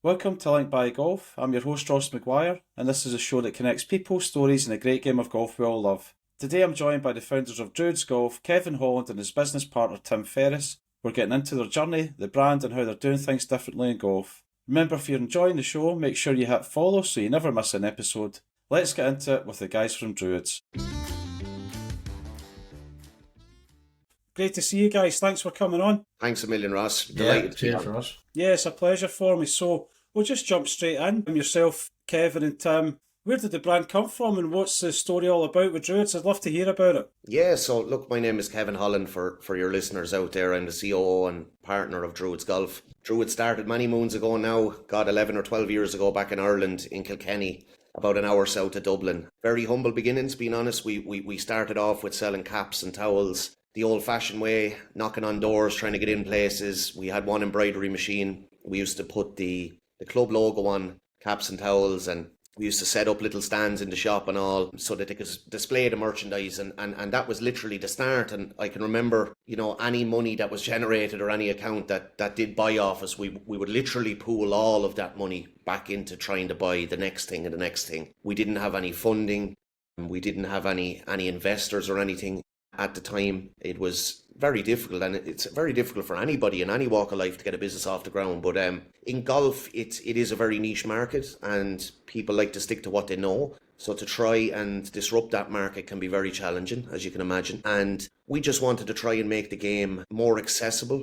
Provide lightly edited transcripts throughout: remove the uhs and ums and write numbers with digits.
Welcome to Link by Golf. I'm your host Ross McGuire, and this is a show that connects people, stories, and a great game of golf we all love. Today I'm joined by the founders of Druids Golf, Kevin Holland and his business partner Tim Ferris. We're getting into their journey, the brand, and how they're doing things differently in golf. Remember, if you're enjoying the show, make sure you hit follow so you never miss an episode. Let's get into it with the guys from Druids. Great to see you guys. Thanks for coming on. Thanks a million, Ross. Delighted to be cheers on. for us. Yeah, it's a pleasure for me. So we'll just jump straight in. Yourself, Kevin and Tim, where did the brand come from and what's the story all about with Druids? I'd love to hear about it. Yeah, so look, my name is Kevin Holland for your listeners out there. I'm the COO and partner of Druids Golf. Druids started many moons ago now, 11 or 12 years ago back in Ireland, in Kilkenny, about an hour south of Dublin. Very humble beginnings, being honest. We started off with selling caps and towels the old-fashioned way, knocking on doors, trying to get in places. We had one embroidery machine. We used to put the club logo on caps and towels, and we used to set up little stands in the shop and all so that they could display the merchandise, and that was literally the start. And I can remember, any money that was generated or any account that did buy off us, we would literally pool all of that money back into trying to buy the next thing and the next thing. We didn't have any funding, we didn't have any investors or anything. At the time, it was very difficult, and it's very difficult for anybody in any walk of life to get a business off the ground. But in golf, it is a very niche market, and people like to stick to what they know. So to try and disrupt that market can be very challenging, as you can imagine. And we just wanted to try and make the game more accessible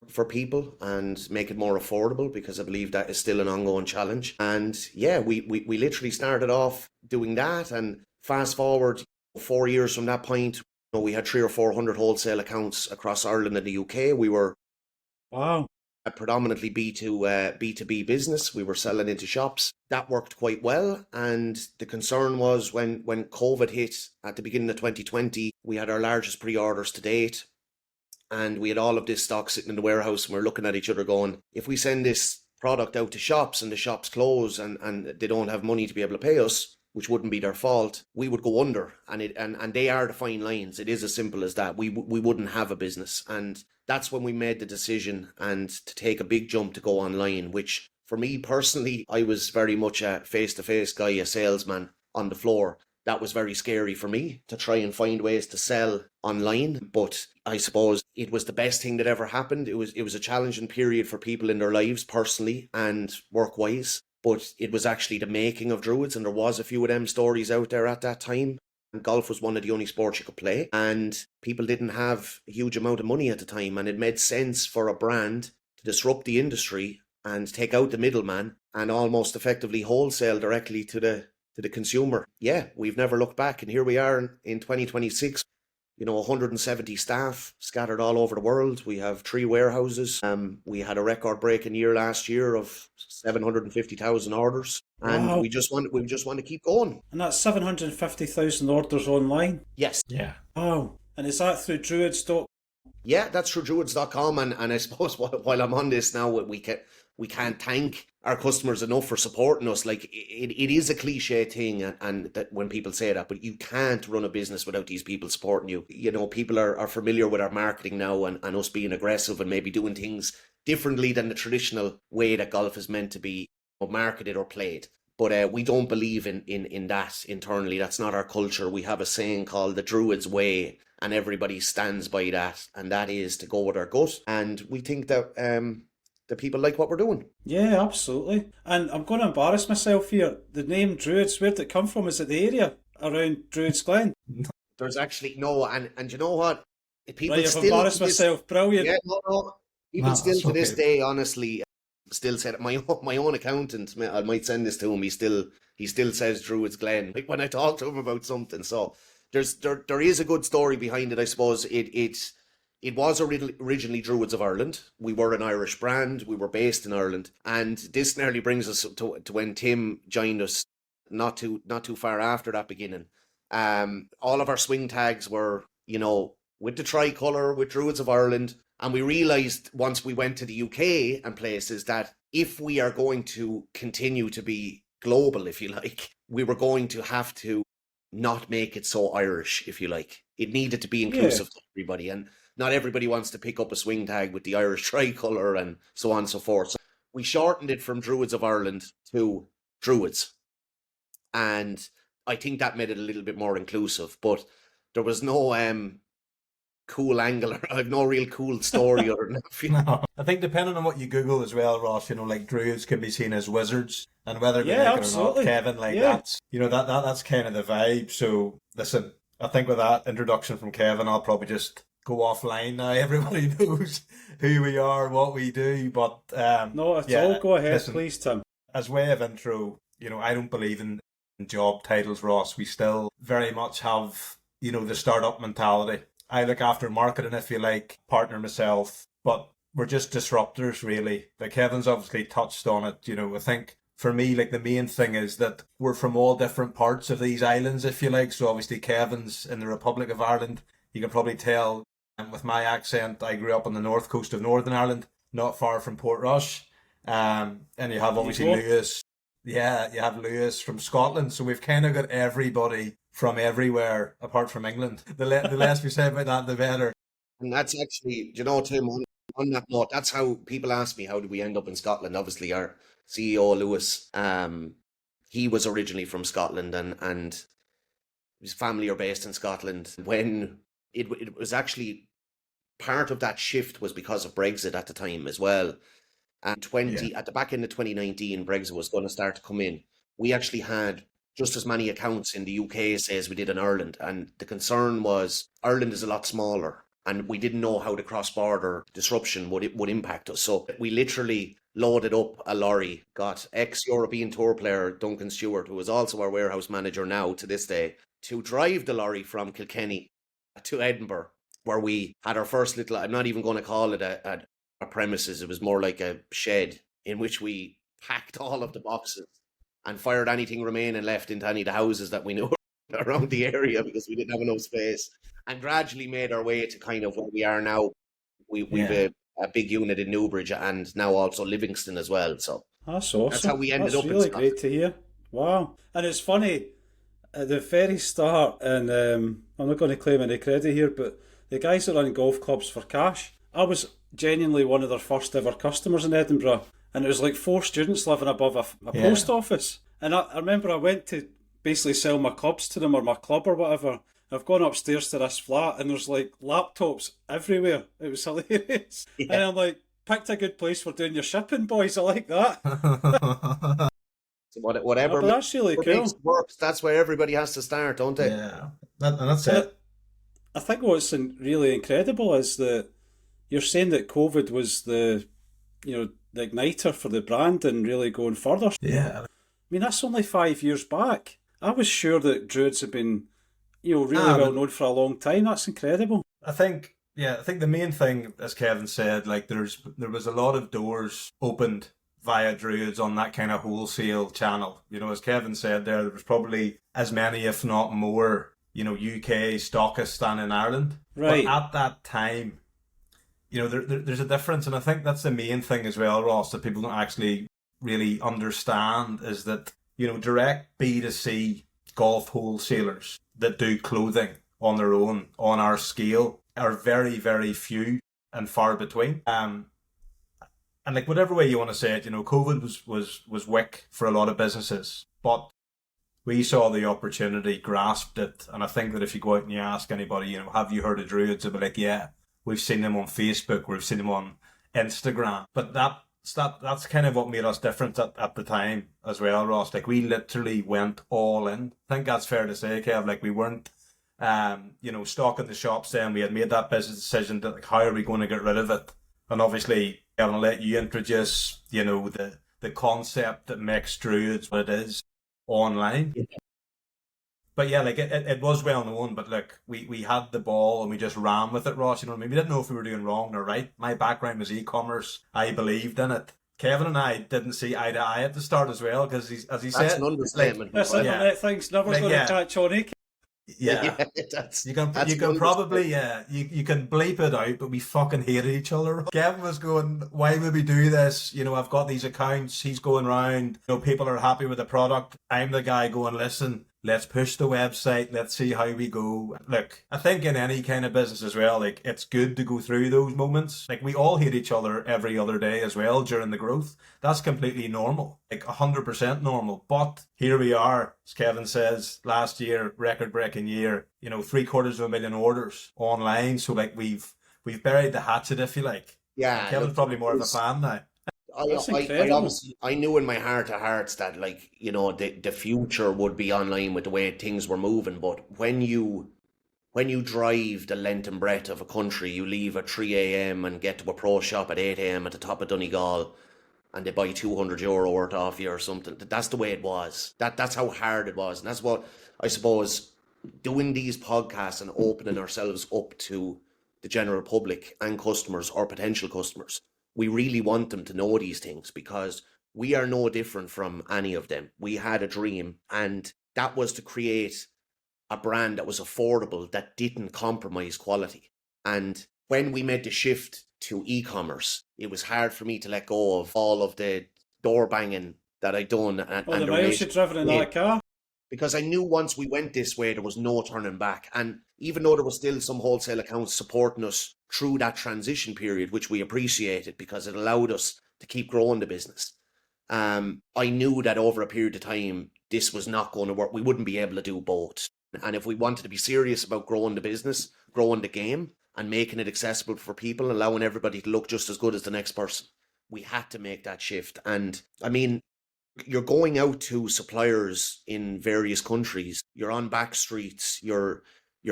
for people and make it more affordable, because I believe that is still an ongoing challenge. And yeah, we literally started off doing that, and fast forward 4 years from that point, we had 300 or 400 wholesale accounts across Ireland and the UK. We were a predominantly B2B business. We were selling into shops. That worked quite well. And the concern was when COVID hit at the beginning of 2020, we had our largest pre-orders to date. And we had all of this stock sitting in the warehouse, and we're looking at each other going, if we send this product out to shops and the shops close and they don't have money to be able to pay us, which wouldn't be their fault, we would go under. And they are the fine lines. It is as simple as that. We wouldn't have a business. And that's when we made the decision and to take a big jump to go online, which for me personally, I was very much a face-to-face guy, a salesman on the floor. That was very scary for me to try and find ways to sell online. But I suppose it was the best thing that ever happened. It was a challenging period for people in their lives personally and work-wise. But it was actually the making of Druids, and there was a few of them stories out there at that time. And golf was one of the only sports you could play, and people didn't have a huge amount of money at the time, and it made sense for a brand to disrupt the industry and take out the middleman and almost effectively wholesale directly to the consumer. Yeah, we've never looked back, and here we are in 2026. 170 staff scattered all over the world. We have 3 warehouses. We had a record-breaking year last year of 750,000 orders, and Wow. we just want to keep going. And that's 750,000 orders online. Yes, Yeah. Wow. And is that through Druids? yeah, that's through Druids.com, and I suppose while I'm on this now, we can't thank our customers enough for supporting us. Like it is a cliche thing, and that when people say that, but you can't run a business without these people supporting you. People are familiar with our marketing now and us being aggressive and maybe doing things differently than the traditional way that golf is meant to be marketed or played. But we don't believe in that internally. That's not our culture. We have a saying called the Druids way, and everybody stands by that, and that is to go with our gut. And we think that the people like what we're doing. Yeah, absolutely. And I'm going to embarrass myself here. The name Druids, where did it come from? Is it the area around Druids Glen? There's actually no, and you know what? People Right, I've still embarrassed to this- myself. Brilliant. Yeah, no. People No, still that's to this okay. day, honestly, still said my own accountant. I might send this to him. He still says Druids Glen. Like when I talk to him about something. So there is a good story behind it. I suppose it was originally Druids of Ireland. We were an Irish brand. We were based in Ireland, and this nearly brings us to when Tim joined us. Not too far after that beginning. All of our swing tags were, with the tricolour, with Druids of Ireland. And we realised once we went to the UK and places that if we are going to continue to be global, if you like, we were going to have to not make it so Irish, if you like. It needed to be inclusive to everybody. And not everybody wants to pick up a swing tag with the Irish tricolour and so on and so forth. So we shortened it from Druids of Ireland to Druids. And I think that made it a little bit more inclusive, but there was no cool angle. I have no real cool story or nothing. No. I think depending on what you Google as well, Ross, like druids can be seen as wizards, and whether they like it or not, Kevin, that's that's kind of the vibe. So listen, I think with that introduction from Kevin, I'll probably just go offline now. Everybody knows who we are, what we do, but no, it's all go ahead, listen, please, Tim. As way of intro, I don't believe in job titles, Ross. We still very much have the startup mentality. I look after marketing, if you like, partner myself, but we're just disruptors, really. Like Kevin's obviously touched on it. I think for me, like the main thing is that we're from all different parts of these islands, if you like. So obviously Kevin's in the Republic of Ireland. You can probably tell with my accent, I grew up on the north coast of Northern Ireland, not far from Portrush. And you have obviously Lewis. Yeah, you have Lewis from Scotland. So we've kind of got everybody from everywhere apart from England. The less we say about that, the better. And that's actually, Tim, on that note, that's how people ask me, how did we end up in Scotland? Obviously, our CEO, Lewis, he was originally from Scotland and his family are based in Scotland. When it was actually part of that shift was because of Brexit at the time as well. And at the back end of 2019, Brexit was going to start to come in. We actually had just as many accounts in the UK as we did in Ireland. And the concern was Ireland is a lot smaller and we didn't know how the cross-border disruption would impact us. So we literally loaded up a lorry, got ex-European tour player Duncan Stewart, who is also our warehouse manager now to this day, to drive the lorry from Kilkenny to Edinburgh, where we had our first little, I'm not even going to call it a premises, it was more like a shed in which we packed all of the boxes and fired anything remaining left into any of the houses that we knew around the area because we didn't have enough space, and gradually made our way to kind of where we are now. We've a big unit in Newbridge and now also Livingston as well. So that's awesome. That's how we ended up. That's really great to hear. Wow. And it's funny, at the very start, and I'm not going to claim any credit here, but the guys that run golf clubs for cash, I was genuinely one of their first ever customers in Edinburgh. And it was like 4 students living above a post office. And I remember I went to basically sell my clubs to them, or my club or whatever. I've gone upstairs to this flat and there's like laptops everywhere. It was hilarious. Yeah. And I'm like, picked a good place for doing your shipping, boys. I like that. So whatever. But that's really cool. Works, that's where everybody has to start, don't they? Yeah. And that's it. I think what's really incredible is that you're saying that COVID was the igniter for the brand and really going further. Yeah. I mean, that's only 5 years back. I was sure that Druids had been, really well known for a long time. That's incredible. I think the main thing, as Kevin said, like there was a lot of doors opened via Druids on that kind of wholesale channel. As Kevin said there was probably as many, if not more, UK stockists than in Ireland. Right. But at that time, there's a difference, and I think that's the main thing as well, Ross, that people don't actually really understand, is that, direct B2C golf wholesalers that do clothing on their own, on our scale, are very, very few and far between. And like whatever way you want to say it, COVID was wick for a lot of businesses, but we saw the opportunity, grasped it, and I think that if you go out and you ask anybody, have you heard of Druids, they'll be like, yeah. We've seen them on Facebook, we've seen them on Instagram. But that's kind of what made us different at the time as well, Ross. Like, we literally went all in. I think that's fair to say, Kev. Like, we weren't, stocking the shops then. We had made that business decision that, like, how are we going to get rid of it? And obviously, I'm going to let you introduce, the concept that makes Druids what it is online. Yeah. But yeah, like it was well known, but look, we had the ball and we just ran with it, Ross. We didn't know if we were doing wrong or right. My background was e-commerce. I believed in it. Kevin and I didn't see eye to eye at the start as well, because as he said, that's an understatement. This internet thing's never going to catch on, eh? Yeah, you can probably you can bleep it out, but we fucking hated each other. Kevin was going, why would we do this? I've got these accounts. He's going around. People are happy with the product. I'm the guy going, listen, let's push the website, let's see how we go. Look, I think in any kind of business as well, like, it's good to go through those moments. Like, we all hate each other every other day as well during the growth. That's completely normal, like 100% normal. But here we are, as Kevin says, last year, record-breaking year, 750,000 orders online. So, like, we've buried the hatchet, if you like. Yeah, And Kevin's probably more of a fan now. I obviously, I knew in my heart of hearts that, like, the future would be online with the way things were moving. But when you drive the length and breadth of a country, you leave at 3 a.m. and get to a pro shop at 8 a.m. at the top of Donegal, and they buy €200 worth off you or something. That's the way it was. That's how hard it was. And that's what, I suppose, doing these podcasts and opening ourselves up to the general public and customers or potential customers. We really want them to know these things, because we are no different from any of them. We had a dream, and that was to create a brand that was affordable, that didn't compromise quality. And when we made the shift to e-commerce, it was hard for me to let go of all of the door banging that I'd done. And the miles you'd driven in that car? Because I knew once we went this way, there was no turning back. And even though there was still some wholesale accounts supporting us through that transition period, which we appreciated because it allowed us to keep growing the business, I knew that over a period of time, this was not going to work. We wouldn't be able to do both. And if we wanted to be serious about growing the business, growing the game, and making it accessible for people, allowing everybody to look just as good as the next person, we had to make that shift. And I mean, you're going out to suppliers in various countries, you're on back streets, you're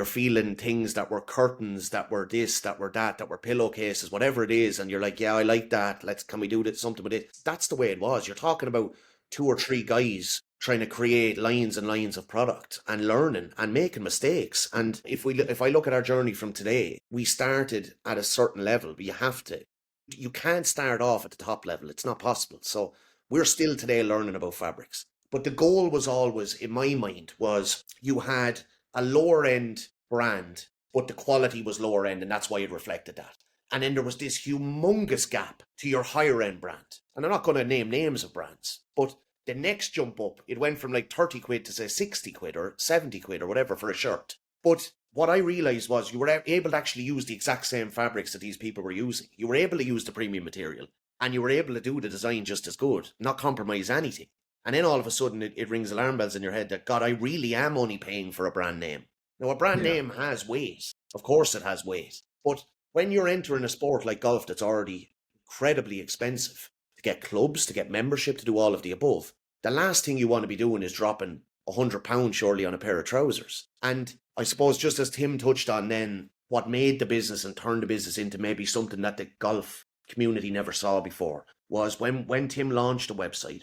feeling things that were curtains, that were this, that were that, that were pillowcases, whatever it is, and you're like, yeah, I like that, can we do something with it? That's the way it was. You're talking about 2 or 3 guys trying to create lines and lines of product and learning and making mistakes. And if I look at our journey from today, we started at a certain level, but you can't start off at the top level. It's not possible. So we're still today learning about fabrics. But the goal was always, in my mind, was you had a lower end brand, but the quality was lower end, and that's why it reflected that. And then there was this humongous gap to your higher end brand. And I'm not going to name names of brands, but the next jump up, it went from like 30 quid to say 60 quid or 70 quid or whatever for a shirt. But what I realised was you were able to actually use the exact same fabrics that these people were using. You were able to use the premium material, and you were able to do the design just as good, not compromise anything. And then all of a sudden it rings alarm bells in your head that, God, I really am only paying for a brand name. Now, a brand name has weight. Of course it has weight. But when you're entering a sport like golf that's already incredibly expensive, to get clubs, to get membership, to do all of the above, the last thing you want to be doing is dropping £100 surely on a pair of trousers. And I suppose, just as Tim touched on then, what made the business and turned the business into maybe something that the golf community never saw before was when Tim launched the website,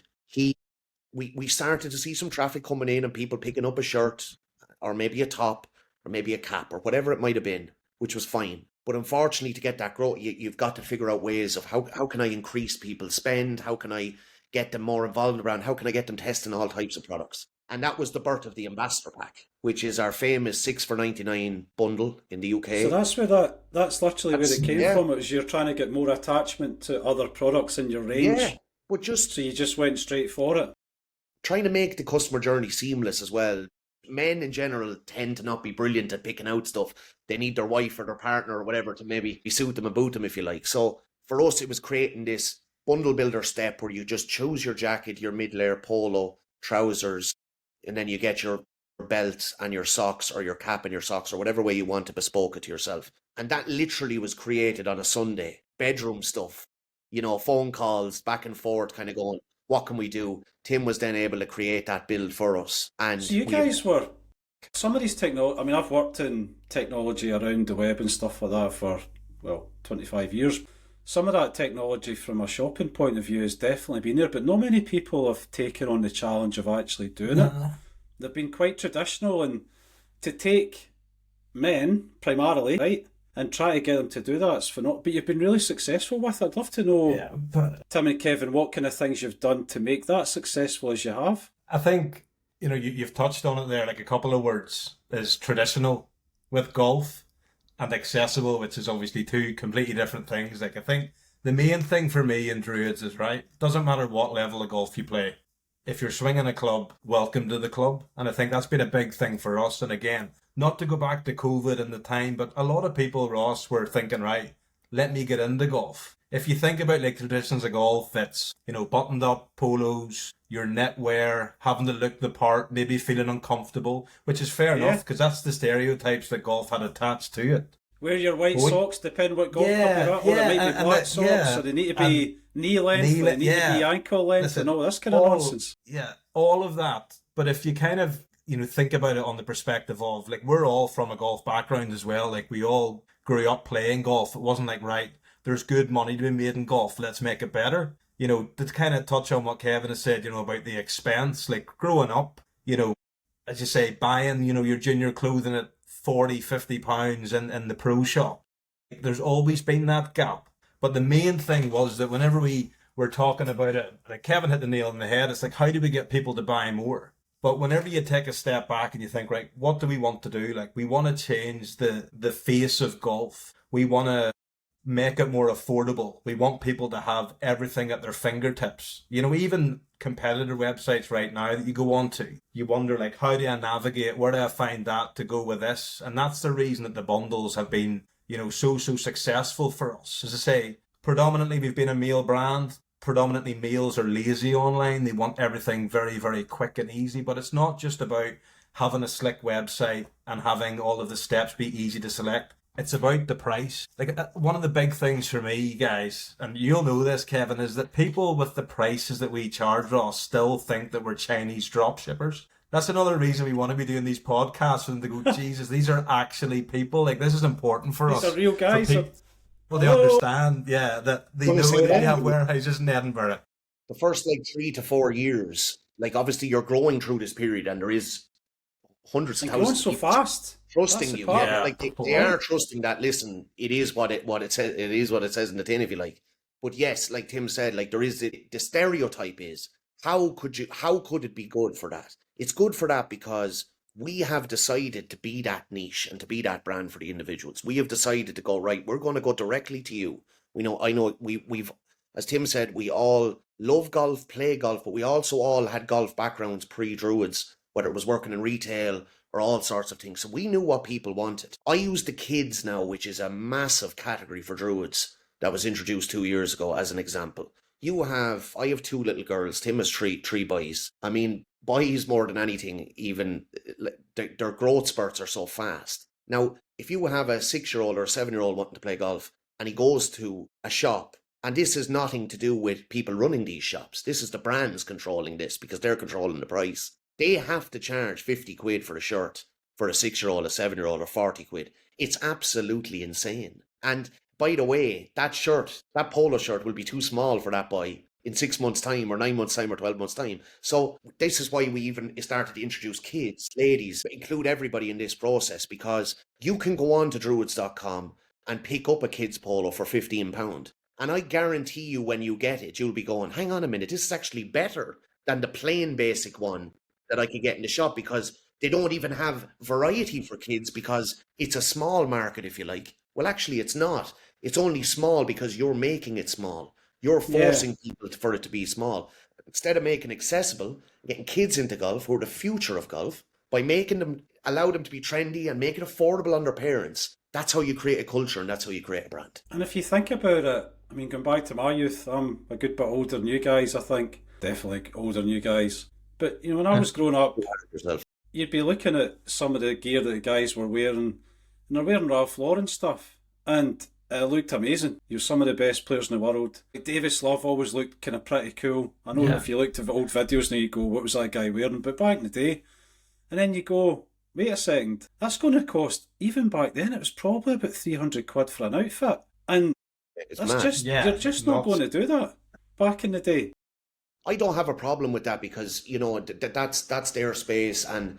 we started to see some traffic coming in and people picking up a shirt or maybe a top or maybe a cap or whatever it might have been, which was fine. But unfortunately, to get that growth, you've got to figure out ways of how can I increase people's spend? How can I get them more involved in the brand? How can I get them testing all types of products? And that was the birth of the Ambassador Pack, which is our famous 6 for $99 bundle in the UK. So that's literally where it came from. It was you're trying to get more attachment to other products in your range. Yeah, but so you just went straight for it. Trying to make the customer journey seamless as well. Men in general tend to not be brilliant at picking out stuff. They need their wife or their partner or whatever to maybe suit them and boot them, if you like. So for us, it was creating this bundle builder step where you just choose your jacket, your mid-layer polo, trousers, and then you get your belt and your socks or your cap and your socks or whatever way you want to bespoke it to yourself. And that literally was created on a Sunday. Bedroom stuff, phone calls back and forth, kind of going, what can we do? Tim was then able to create that build for us. And so you guys were, some of these technology, I mean, I've worked in technology around the web and stuff like that for, 25 years. Some of that technology from a shopping point of view has definitely been there, but not many people have taken on the challenge of actually doing it. They've been quite traditional, and to take men, primarily, right, and try to get them to do that, but you've been really successful with it. I'd love to know, Tim and Kevin, what kind of things you've done to make that successful as you have. I think, you've touched on it there, like a couple of words, is traditional with golf and accessible, which is obviously 2 completely different things. Like, I think the main thing for me in Druids is, right, doesn't matter what level of golf you play, if you're swinging a club, welcome to the club. And I think that's been a big thing for us. And again, not to go back to COVID and the time, but a lot of people, Ross, were thinking, right, let me get into golf. If you think about like traditions of golf, it's, buttoned up polos, your knitwear, having to look the part, maybe feeling uncomfortable, which is fair enough because that's the stereotypes that golf had attached to it. Wear your white socks, depending what golf club you're at, or it might be black socks, so they need to be knee length, they need to be ankle length, and all this kind of nonsense. Yeah, all of that. But if you kind of, think about it on the perspective of, like, we're all from a golf background as well. Like, we all grew up playing golf. It wasn't like, right, there's good money to be made in golf, let's make it better. To kind of touch on what Kevin has said, about the expense, like growing up, as you say, buying, your junior clothing at 40, 50 pounds in the pro shop. There's always been that gap. But the main thing was that whenever we were talking about it, like Kevin hit the nail on the head, it's like, how do we get people to buy more? But whenever you take a step back and you think, right, what do we want to do? Like, we want to change the face of golf. We want to make it more affordable. We want people to have everything at their fingertips. Even competitor websites right now that you go on to, you wonder, like, how do I navigate? Where do I find that to go with this? And that's the reason that the bundles have been, so successful for us. As I say, predominantly we've been a male brand. Predominantly males are lazy online. They want everything very, very quick and easy. But it's not just about having a slick website and having all of the steps be easy to select. It's about the price. Like, one of the big things for me, guys, and you'll know this, Kevin, is that people with the prices that we charge, Ross, still think that we're Chinese drop shippers. That's another reason we want to be doing these podcasts, and to go, Jesus, these are actually people. Like, this is important for us. These are real guys. Well, they understand, that they know that they have warehouses in Edinburgh. The first 3 to 4 years, obviously you're growing through this period, and there is hundreds of thousands so fast. Trusting you, they are trusting that. Listen, it is what it says. It is what it says in the tin, if you like. But yes, like Tim said, there is the stereotype is how could it be good for that? It's good for that because we have decided to be that niche and to be that brand for the individuals. We have decided to go, right, we're going to go directly to you. I know we've, as Tim said, we all love golf, play golf, but we also all had golf backgrounds pre-Druids, whether it was working in retail or all sorts of things. So we knew what people wanted. I use the kids now, which is a massive category for Druids that was introduced 2 years ago, as an example. I have 2 little girls. Tim has three boys. I mean, boys more than anything, even their growth spurts are so fast. Now, if you have a 6-year-old or a 7-year-old wanting to play golf and he goes to a shop, and this has nothing to do with people running these shops. This is the brands controlling this because they're controlling the price. They have to charge 50 quid for a shirt for a 6-year-old, a 7-year-old, or 40 quid. It's absolutely insane. And by the way, that polo shirt will be too small for that boy in 6 months' time, or 9 months' time, or 12 months' time. So this is why we even started to introduce kids, ladies, include everybody in this process, because you can go on to druids.com and pick up a kid's polo for £15. And I guarantee you when you get it, you'll be going, hang on a minute, this is actually better than the plain basic one that I could get in the shop, because they don't even have variety for kids because it's a small market, if you like. Well, actually, it's not. It's only small because you're making it small. You're forcing people for it to be small. Instead of making it accessible, getting kids into golf, who are the future of golf, by allow them to be trendy and make it affordable on their parents. That's how you create a culture, and that's how you create a brand. And if you think about it, I mean, going back to my youth, I'm a good bit older than you guys, I think. Definitely older than you guys. But, when I was growing up, you'd be looking at some of the gear that the guys were wearing, and they're wearing Ralph Lauren stuff, and it looked amazing. You're some of the best players in the world. Davis Love always looked kind of pretty cool. I know if you looked at old videos now, you go, what was that guy wearing? But back in the day, and then you go, wait a second, that's going to cost, even back then, it was probably about 300 quid for an outfit. And you're just not going to do that back in the day. I don't have a problem with that because, that's their space, and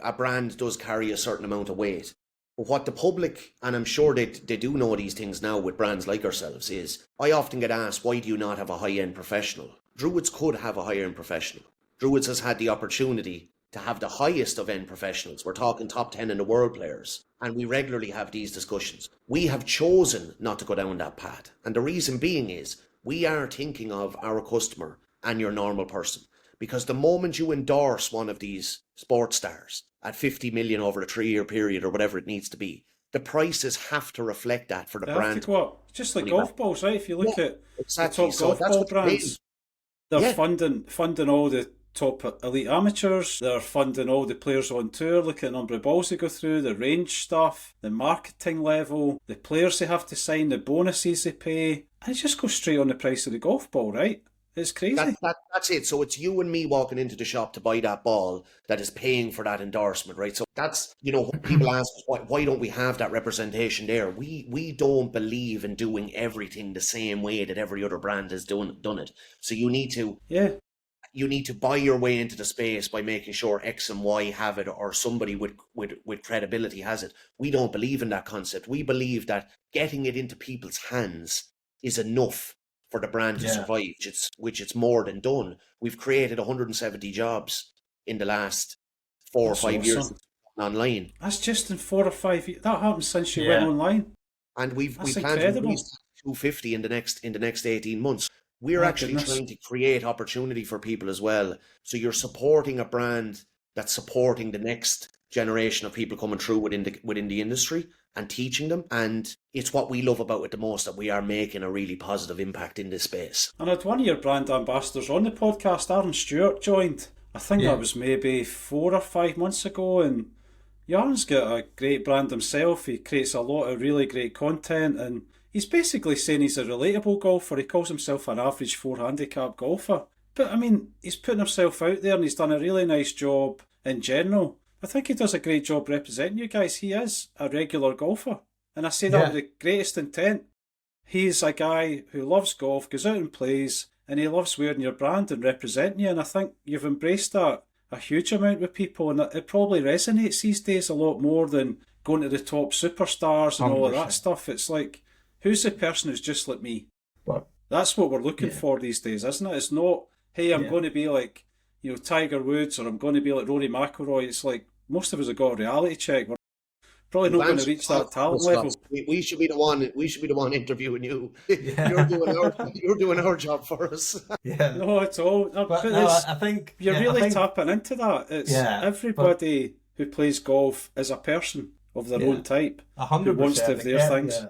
a brand does carry a certain amount of weight. But what the public, and I'm sure they do know these things now with brands like ourselves, is I often get asked, why do you not have a high-end professional? Druids could have a high-end professional. Druids has had the opportunity to have the highest of end professionals. We're talking top 10 in the world players. And we regularly have these discussions. We have chosen not to go down that path. And the reason being is we are thinking of our customer and your normal person. because the moment you endorse one of these sports stars at 50 million over a 3-year period or whatever it needs to be, the prices have to reflect that for the They have brand. to go up. Just like golf balls, right? If you look at exactly. the top golf ball brands, they're funding all the top elite amateurs, they're funding all the players on tour. Look at the number of balls they go through, the range stuff, the marketing level, the players they have to sign, the bonuses they pay, and it just goes straight on the price of the golf ball, right? It's crazy. That's it. So it's you and me walking into the shop to buy that ball that is paying for that endorsement, right? So that's, when people ask, why don't we have that representation there? We don't believe in doing everything the same way that every other brand has done it. So you need to buy your way into the space by making sure X and Y have it, or somebody with credibility has it. We don't believe in that concept. We believe that getting it into people's hands is enough for the brand to survive, which it's more than done. We've created 170 jobs in the last 4 or 5 years online. That's just in 4 or 5 years. That happened since you went online. And we plan to release 250 in the next 18 months. We're actually trying to create opportunity for people as well. So you're supporting a brand that's supporting the next generation of people coming through within the industry and teaching them. And it's what we love about it the most, that we are making a really positive impact in this space. And I had one of your brand ambassadors on the podcast, Aaron Stewart, joined. I think that was maybe 4 or 5 months ago, and Aaron's got a great brand himself. He creates a lot of really great content, and he's basically saying he's a relatable golfer. He calls himself an average 4 handicap golfer. But I mean, he's putting himself out there and he's done a really nice job in general. I think he does a great job representing you guys. He is a regular golfer. And I say that with the greatest intent. He's a guy who loves golf, goes out and plays, and he loves wearing your brand and representing you. And I think you've embraced that a huge amount with people, and it probably resonates these days a lot more than going to the top superstars and 100%. All of that stuff. It's like, who's the person who's just like me? What? That's what we're looking for these days, isn't it? It's not, hey, I'm going to be like, Tiger Woods, or I'm going to be like Rory McIlroy. It's like, most of us have got a reality check. We're probably not going to reach that talent level. We should be the one interviewing you. You're doing our job for us. No, at all. I think you're really tapping into that. It's everybody who plays golf is a person of their own type, 100%, who wants to have their things.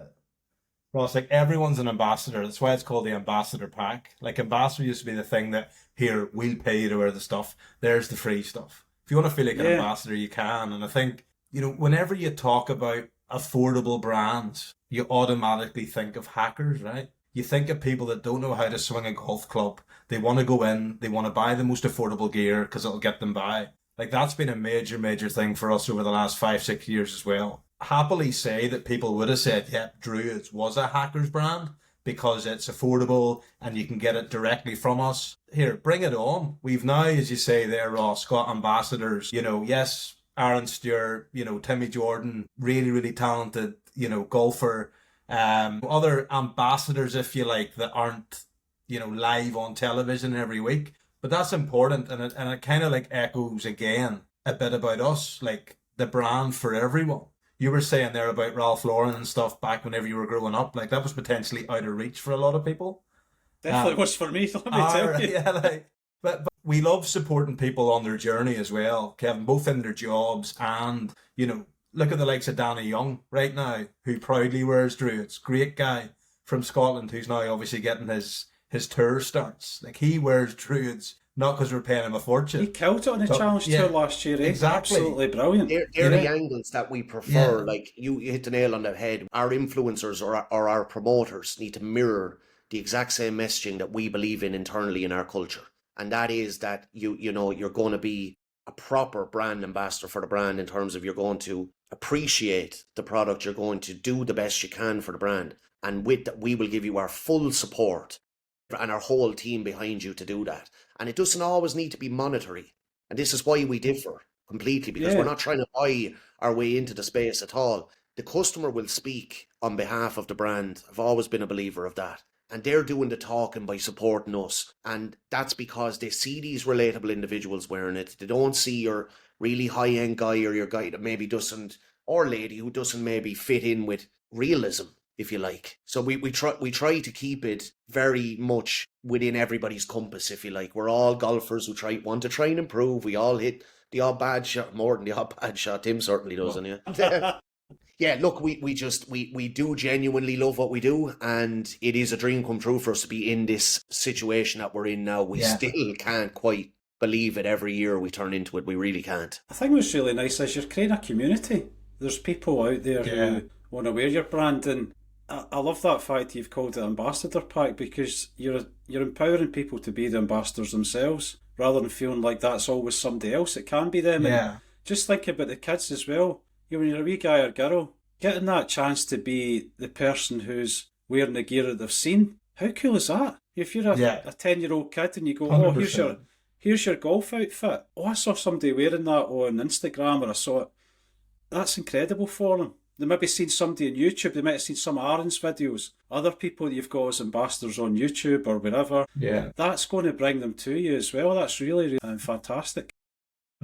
Ross, like, everyone's an ambassador. That's why it's called the ambassador pack. Like, ambassador used to be the thing that, here, we'll pay you to wear the stuff. There's the free stuff. If you want to feel like an ambassador, you can. And I think, whenever you talk about affordable brands, you automatically think of hackers, right? You think of people that don't know how to swing a golf club. They want to go in, they want to buy the most affordable gear because it'll get them by. Like, that's been a major, major thing for us over the last 5-6 years as well. Happily say that people would have said, Druids was a hacker's brand because it's affordable and you can get it directly from us. Here, bring it on. We've now, as you say there, Ross, got ambassadors. Yes, Aaron Stewart, Timmy Jordan, really, really talented, golfer. Other ambassadors, if you like, that aren't, live on television every week. But that's important, and it kind of like echoes again a bit about us, like the brand for everyone. You were saying there about Ralph Lauren and stuff back whenever you were growing up. Like, that was potentially out of reach for a lot of people. Definitely was for me, let me tell you. Yeah, but we love supporting people on their journey as well, Kevin, both in their jobs and, look at the likes of Danny Young right now, who proudly wears Druids. Great guy from Scotland who's now obviously getting his tour starts. Like, he wears Druids, not because we're paying him a fortune. He killed it on the Challenge Tour last year. Exactly. Absolutely brilliant. They're the angles that we prefer. Like, you hit the nail on the head. Our influencers or our promoters need to mirror the exact same messaging that we believe in internally in our culture. And that is that you're going to be a proper brand ambassador for the brand, in terms of you're going to appreciate the product, you're going to do the best you can for the brand. And with that, we will give you our full support and our whole team behind you to do that. And it doesn't always need to be monetary. And this is why we differ completely, because we're not trying to buy our way into the space at all. The customer will speak on behalf of the brand. I've always been a believer of that. And they're doing the talking by supporting us. And that's because they see these relatable individuals wearing it. They don't see your really high-end guy, or your guy that maybe doesn't, or lady who doesn't maybe fit in with realism. if you like. So we try to keep it very much within everybody's compass, if you like. We're all golfers who want to try and improve. We all hit the odd bad shot, more than the odd bad shot. Tim certainly does, yeah. Yeah, look, we do genuinely love what we do, and it is a dream come true for us to be in this situation that we're in now. We still can't quite believe it. Every year we turn into it, we really can't. I think what's really nice is you're creating a community. There's people out there who want to wear your brand, and I love that fact you've called it Ambassador Pack, because you're empowering people to be the ambassadors themselves, rather than feeling like that's always somebody else. It can be them. Yeah. And just think about the kids as well. When you're a wee guy or girl, getting that chance to be the person who's wearing the gear that they've seen, how cool is that? If you're a 10-year-old kid and you go, 100%. oh, here's your golf outfit. Oh, I saw somebody wearing that on Instagram, or I saw it. That's incredible for them. They maybe seen somebody on YouTube, they might have seen some of Aaron's videos, other people that you've got as ambassadors on YouTube or wherever. Yeah. That's going to bring them to you as well. That's really, really fantastic.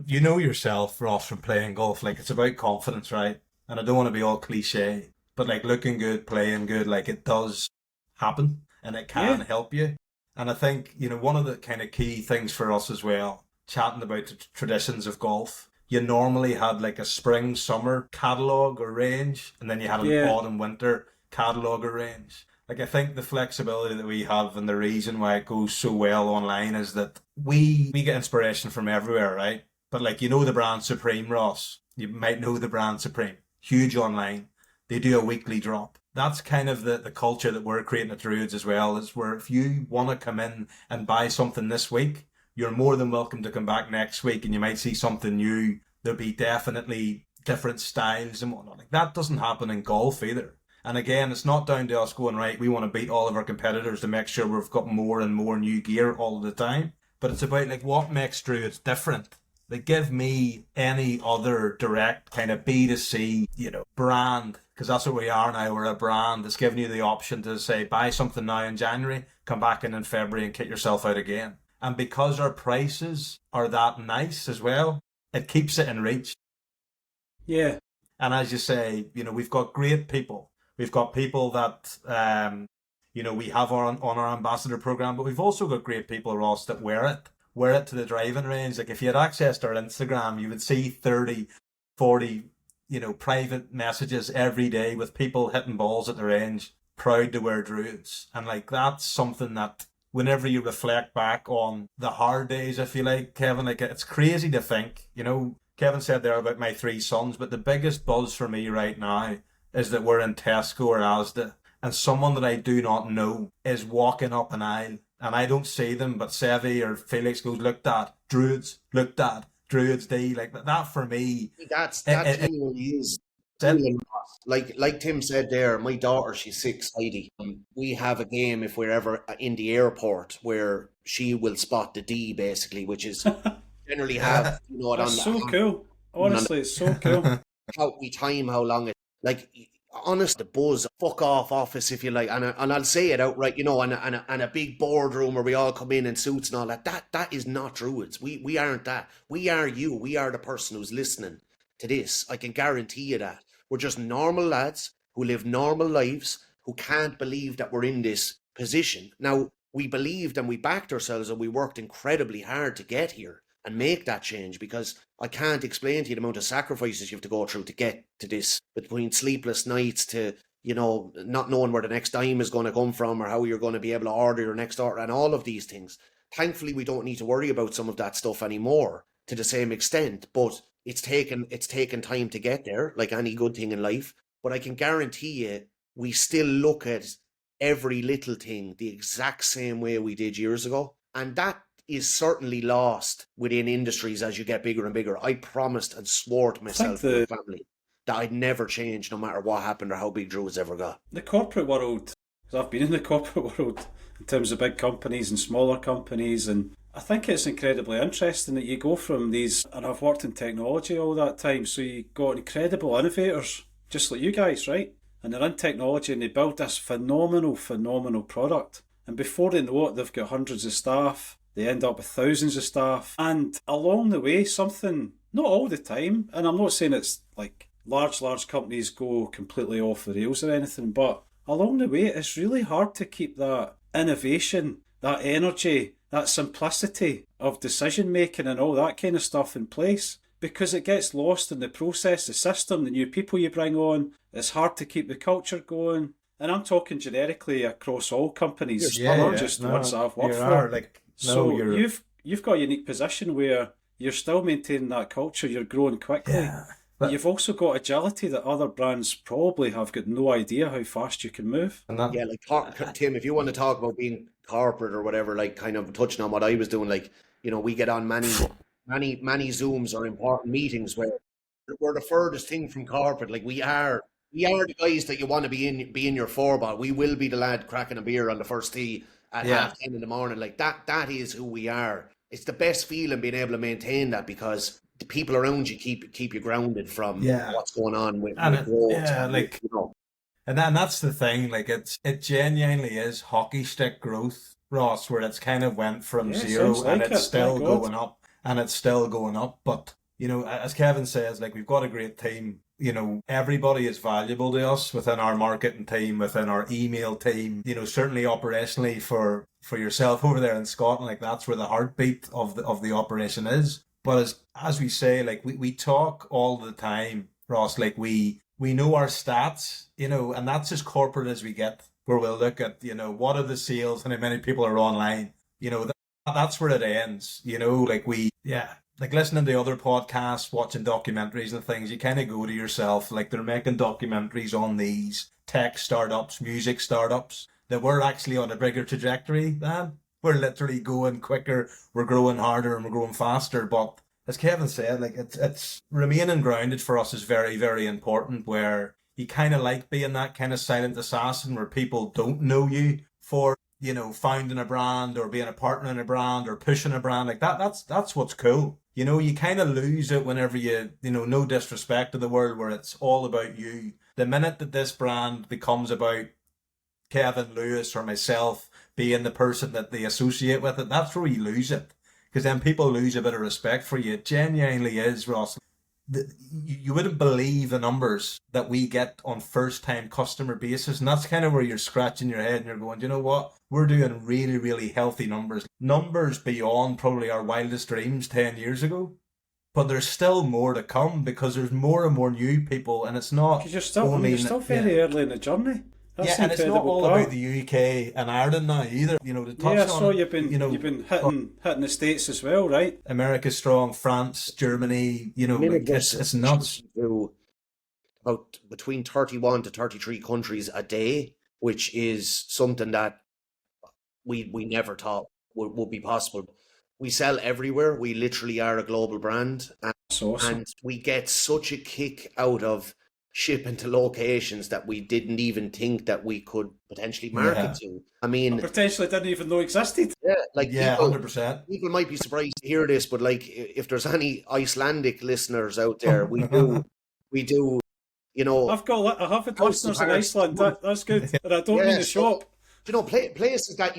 You know yourself, Ross, from playing golf, like, it's about confidence, right? And I don't want to be all cliche, but like looking good, playing good, like, it does happen and it can help you. And I think, one of the kind of key things for us as well, chatting about the traditions of golf, you normally had like a spring, summer catalogue or range, and then you had an autumn, winter catalogue or range. Like, I think the flexibility that we have and the reason why it goes so well online is that we get inspiration from everywhere, right? But like, the brand Supreme, Ross. You might know the brand Supreme. Huge online. They do a weekly drop. That's kind of the culture that we're creating at Druids as well, is where if you want to come in and buy something this week, you're more than welcome to come back next week and you might see something new. There'll be definitely different styles and whatnot. Like, that doesn't happen in golf either. And again, it's not down to us going, right, we want to beat all of our competitors to make sure we've got more and more new gear all the time. But it's about like what makes Druids different. Like, give me any other direct kind of B2C, brand, because that's what we are now. We're a brand that's giving you the option to say, buy something now in January, come back in February and kit yourself out again. And because our prices are that nice as well, it keeps it in reach. Yeah. And as you say, we've got great people. We've got people that, we have on our ambassador program, but we've also got great people, Ross, that wear it to the driving range. Like, if you had access to our Instagram, you would see 30, 40, private messages every day with people hitting balls at the range, proud to wear Druids. And like, that's something that whenever you reflect back on the hard days, if you like, Kevin, like, it's crazy to think, Kevin said there about my 3 sons, but the biggest buzz for me right now is that we're in Tesco or Asda and someone that I do not know is walking up an aisle and I don't see them, but Sevi or Felix goes, look, Dad, Druids, look, Dad, Druids D. Like, that for me. That genuinely is. Like Tim said there, my daughter, she's 6, Heidi. We have a game if we're ever in the airport where she will spot the D, basically, which is generally have, That's so cool. Honestly, it's so cool. How we time how long it, like, honest, the buzz, fuck off office, if you like, and I'll say it outright, and a big boardroom where we all come in suits and all that. That is not Druids. We aren't that. We are you. We are the person who's listening to this. I can guarantee you that. We're just normal lads who live normal lives, who can't believe that we're in this position. Now, we believed and we backed ourselves and we worked incredibly hard to get here and make that change, because I can't explain to you the amount of sacrifices you have to go through to get to this, between sleepless nights to, not knowing where the next dime is going to come from or how you're going to be able to order your next order and all of these things. Thankfully, we don't need to worry about some of that stuff anymore to the same extent, but it's taken time to get there, like any good thing in life. But I can guarantee you, we still look at every little thing the exact same way we did years ago. And that is certainly lost within industries as you get bigger and bigger. I promised and swore to myself and my family that I'd never change no matter what happened or how big Druids ever got. The corporate world, because I've been in the corporate world in terms of big companies and smaller companies, and I think it's incredibly interesting that you go from these, and I've worked in technology all that time, so you got incredible innovators, just like you guys, right? And they're in technology and they build this phenomenal product. And before they know it, they've got hundreds of staff, they end up with thousands of staff. And along the way, something, not all the time, and I'm not saying it's like large companies go completely off the rails or anything, but along the way, it's really hard to keep that innovation, that energy, that simplicity of decision making and all that kind of stuff in place, because it gets lost in the process, the system, the new people you bring on. It's hard to keep the culture going. And I'm talking generically across all companies, not just the ones that I've worked for. You've got a unique position where you're still maintaining that culture, you're growing quickly. Yeah, but you've also got agility that other brands probably have got no idea how fast you can move. Yeah, like Tim, if you want to talk about being corporate or whatever, like kind of touching on what I was doing, like, we get on many Zooms or important meetings where we're the furthest thing from corporate. Like we are the guys that you want to be in your four-ball. We will be the lad cracking a beer on the first tee at 10:30 in the morning. Like that is who we are. It's the best feeling being able to maintain that, because the people around you keep you grounded from what's going on with growth. And that's the thing. Like it genuinely is hockey stick growth, Ross, where it's kind of went from zero and it's still going up and it's still going up. But as Kevin says, like we've got a great team. Everybody is valuable to us within our marketing team, within our email team, certainly operationally for yourself over there in Scotland, like that's where the heartbeat of the operation is. But as we say, like we talk all the time, Ross, like we know our stats, and that's as corporate as we get, where we'll look at, what are the sales and how many people are online, that's where it ends, like listening to other podcasts, watching documentaries and things, you kind of go to yourself, like they're making documentaries on these tech startups, music startups, that we're actually on a bigger trajectory, man. We're literally going quicker, we're growing harder and we're growing faster. But as Kevin said, like it's remaining grounded for us is very, very important, where you kind of like being that kind of silent assassin where people don't know you for, founding a brand or being a partner in a brand or pushing a brand like that. That's what's cool. You kind of lose it whenever no disrespect to the world, where it's all about you. The minute that this brand becomes about Kevin, Lewis, or myself being the person that they associate with it, that's where you lose it. Because then people lose a bit of respect for you. It genuinely is, Ross. You wouldn't believe the numbers that we get on first-time customer basis. And that's kind of where you're scratching your head and you're going, you know what? We're doing really, really healthy numbers. Numbers beyond probably our wildest dreams 10 years ago. But there's still more to come, because there's more and more new people, and it's not... Because you're still very early in the journey. That's and it's not all about the UK and Ireland now either. To touch on. So you've been hitting the States as well, right? America's strong, France, Germany. It's nuts. About between 31 to 33 countries a day, which is something that we never thought would be possible. We sell everywhere. We literally are a global brand, and we get such a kick out of shipping to locations that we didn't even think that we could potentially market to. I mean, potentially didn't even know existed. Yeah, 100%. People might be surprised to hear this, but like, if there's any Icelandic listeners out there, we do. I have listeners in Iceland. That's good, and I don't mean the shop. Places that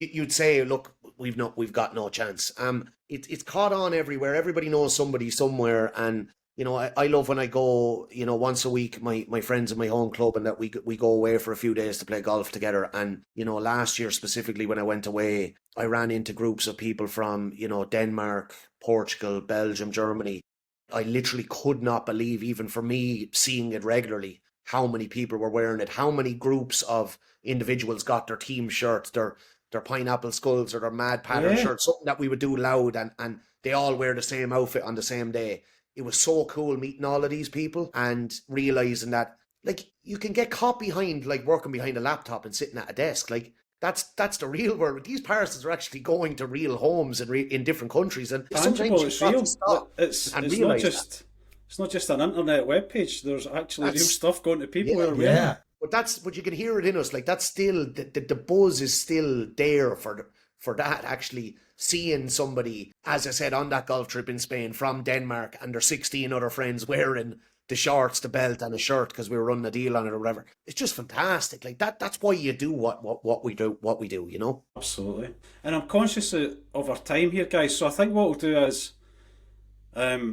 you'd say, look, we've got no chance. It's caught on everywhere. Everybody knows somebody somewhere, and I love when I go, once a week, my friends in my home club, and that we go away for a few days to play golf together. And, last year specifically when I went away, I ran into groups of people from, Denmark, Portugal, Belgium, Germany. I literally could not believe, even for me, seeing it regularly, how many people were wearing it, how many groups of individuals got their team shirts, their pineapple skulls or their mad pattern shirts, something that we would do loud, and they all wear the same outfit on the same day. It was so cool meeting all of these people and realizing that, like, you can get caught behind, like, working behind a laptop and sitting at a desk. Like, that's the real world. These persons are actually going to real homes in different countries, and tangible, sometimes you real. It's not just an internet webpage. There's actually real stuff going to people who are real. Yeah. But you can hear it in us. Like, that's still the buzz is still there for that, actually seeing somebody, as I said, on that golf trip in Spain from Denmark, and their 16 other friends wearing the shorts, the belt, and a shirt because we were running a deal on it or whatever. It's just fantastic. Like that's why you do what we do. Absolutely. And I'm conscious of our time here, guys. So I think what we'll do is, I'll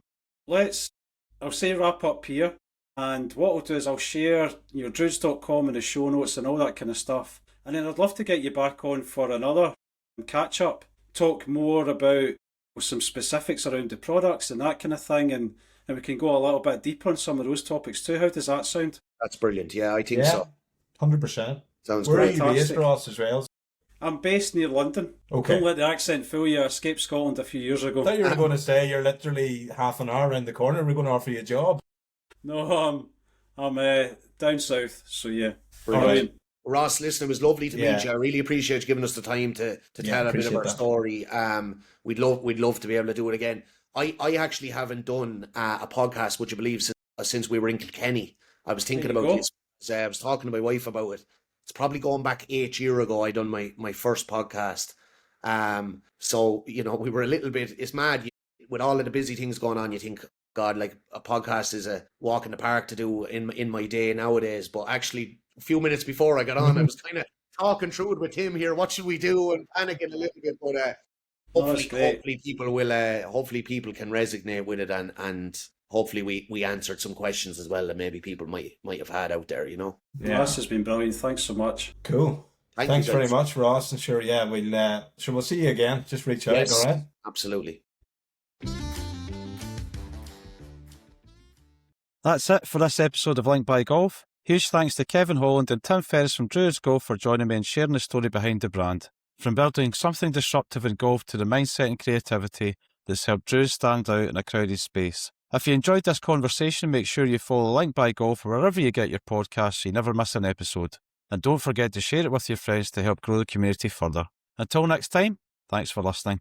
say wrap up here. And what I'll do is I'll share druids.com and the show notes and all that kind of stuff. And then I'd love to get you back on for another catch up, talk more about some specifics around the products and that kind of thing, and we can go a little bit deeper on some of those topics too. How does that sound? That's brilliant. Yeah, I think so. 100%. Sounds Where great. are you based, Ross, as well? I'm based near London. Okay. Don't let the accent fool you. I escaped Scotland a few years ago. I thought you were going to say you're literally half an hour around the corner. We're going to offer you a job. No, I'm down south, so yeah. Brilliant. Ross, listen, it was lovely to meet you. I really appreciate you giving us the time to tell a bit of our story. We'd love to be able to do it again. I actually haven't done a podcast, would you believe, since we were in Kilkenny. I was thinking about this. I was talking to my wife about it. It's probably going back 8 years ago I done my first podcast. So, we were a little bit, it's mad. With all of the busy things going on, you think, God, like a podcast is a walk in the park to do in my day nowadays. But actually, a few minutes before I got on, I was kind of talking through it with Tim here. What should we do? And panicking a little bit. But hopefully people will. Hopefully people can resonate with it, and hopefully we answered some questions as well that maybe people might have had out there. Yeah, this has been brilliant. Thanks so much. Cool. Thanks very much, Ross. And sure, yeah, we'll see you again. Just reach out. All right. Absolutely. That's it for this episode of Link by Golf. Huge thanks to Kevin Holland and Tim Ferris from Druids Golf for joining me and sharing the story behind the brand. From building something disruptive in golf to the mindset and creativity that's helped Druids stand out in a crowded space. If you enjoyed this conversation, make sure you follow Link by Golf wherever you get your podcasts so you never miss an episode. And don't forget to share it with your friends to help grow the community further. Until next time, thanks for listening.